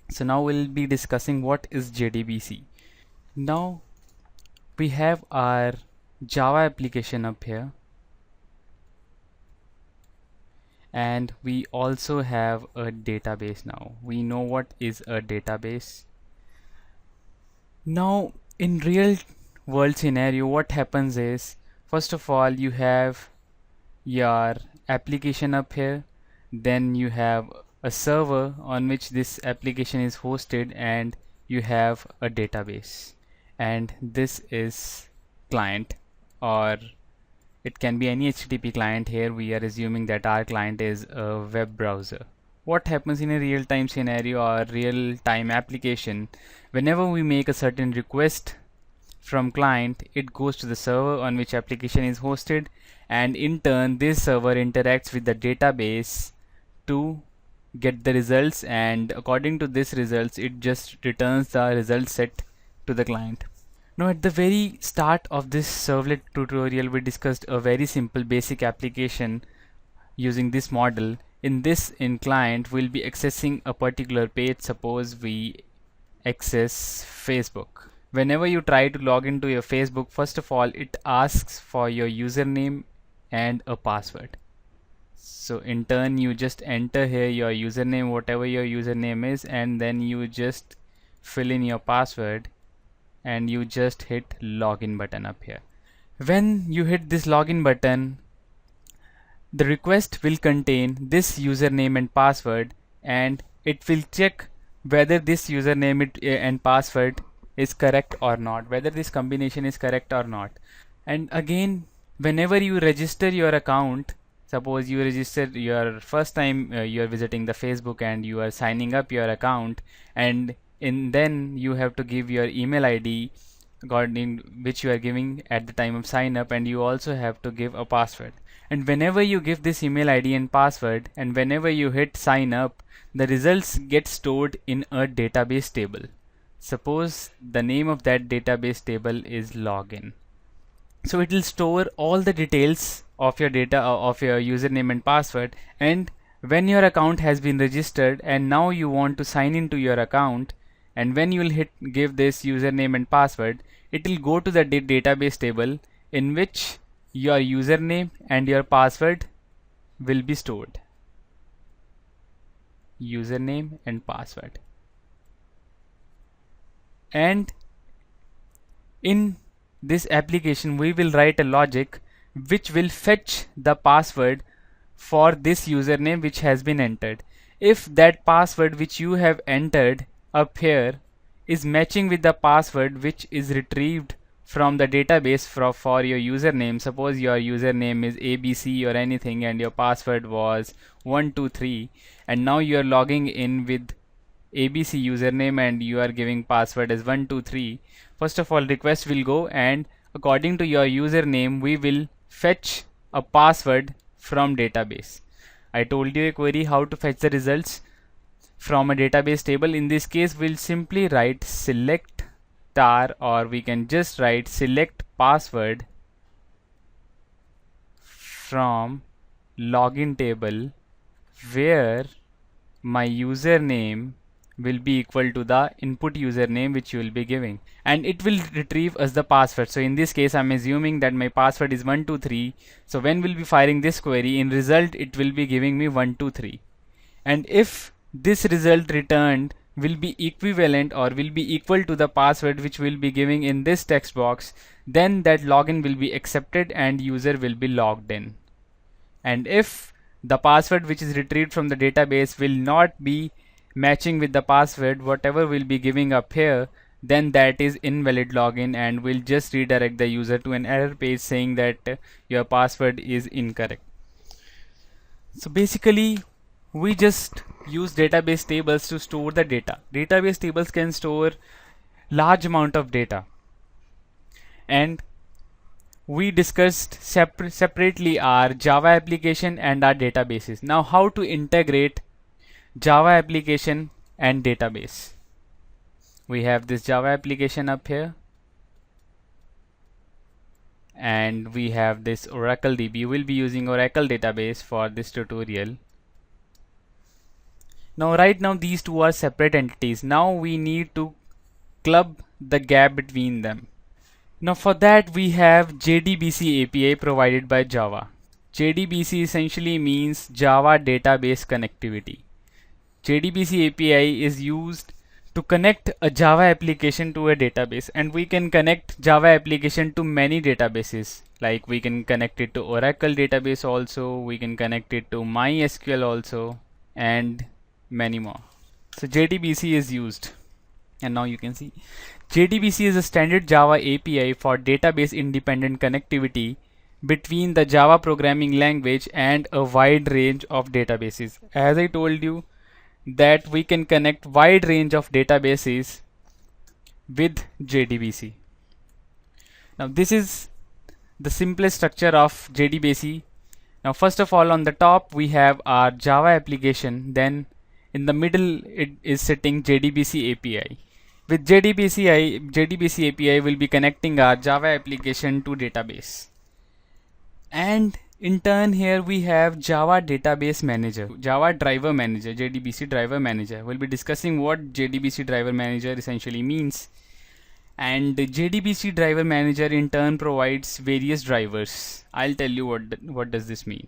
So now we'll be discussing what is JDBC. Now we have our Java application up here, and we also have a database. Now we know what is a database. Now in real world scenario, what happens is, first of all, you have your application up here, then you have a server on which this application is hosted, and you have a database, and this is client, or it can be any HTTP client. Here we are assuming that our client is a web browser. What happens in a real-time scenario or real-time application, whenever we make a certain request from client, it goes to the server on which application is hosted, and in turn this server interacts with the database to get the results, and according to this results it just returns the result set to the client. Now at the very start of this servlet tutorial we discussed a very simple basic application using this model. In client we'll be accessing a particular page. Suppose we access Facebook. Whenever you try to log into your Facebook, first of all it asks for your username and a password. So in turn you just enter here your username, whatever your username is, and then you just fill in your password and you just hit login button up here. When you hit this login button, the request will contain this username and password, and it will check whether this username and password is correct or not, whether this combination is correct or not. And again, whenever you register your account, suppose you register your first time you are visiting the Facebook and you are signing up your account, and then you have to give your email ID according which you are giving at the time of sign up, and you also have to give a password. And whenever you give this email ID and password, and whenever you hit sign up, the results get stored in a database table. Suppose the name of that database table is login. So it will store all the details of your data of your username and password, and when your account has been registered and now you want to sign into your account, and when you will hit give this username and password, it will go to the database table in which your username and your password will be stored. Username and password. And in this application we will write a logic which will fetch the password for this username which has been entered. If that password which you have entered up here is matching with the password which is retrieved from the database for your username, suppose your username is ABC or anything and your password was 123, and now you are logging in with ABC username and you are giving password as 123, first of all request will go, and according to your username we will fetch a password from database. I told you a query how to fetch the results from a database table. In this case we'll simply write select tar, or we can just write select password from login table where my username will be equal to the input username which you will be giving, and it will retrieve us the password. So in this case I'm assuming that my password is 123, so when we'll be firing this query, in result it will be giving me 123, and if this result returned will be equivalent or will be equal to the password which we'll be giving in this text box, then that login will be accepted and user will be logged in. And if the password which is retrieved from the database will not be matching with the password whatever we'll be giving up here, then that is invalid login, and we'll just redirect the user to an error page saying that your password is incorrect. So basically we just use database tables to store the data. Database tables can store large amount of data, and we discussed separately our Java application and our databases. Now how to integrate Java application and database. We have this Java application up here, and we have this Oracle DB. We'll be using Oracle database for this tutorial. Now right now these two are separate entities. Now we need to club the gap between them. Now for that we have JDBC API provided by Java. JDBC essentially means Java Database Connectivity. JDBC API is used to connect a Java application to a database, and we can connect Java application to many databases. Like we can connect it to Oracle database also, we can connect it to MySQL also, and many more. So JDBC is used, and now you can see JDBC is a standard Java API for database independent connectivity between the Java programming language and a wide range of databases. As I told you that we can connect wide range of databases with JDBC. Now this is the simplest structure of JDBC. Now first of all, on the top we have our Java application, then in the middle it is sitting JDBC API. With JDBC API will be connecting our Java application to database. And in turn here we have Java Database Manager, Java Driver Manager, JDBC Driver Manager. We'll be discussing what JDBC Driver Manager essentially means. And JDBC Driver Manager in turn provides various drivers. I'll tell you what does this mean.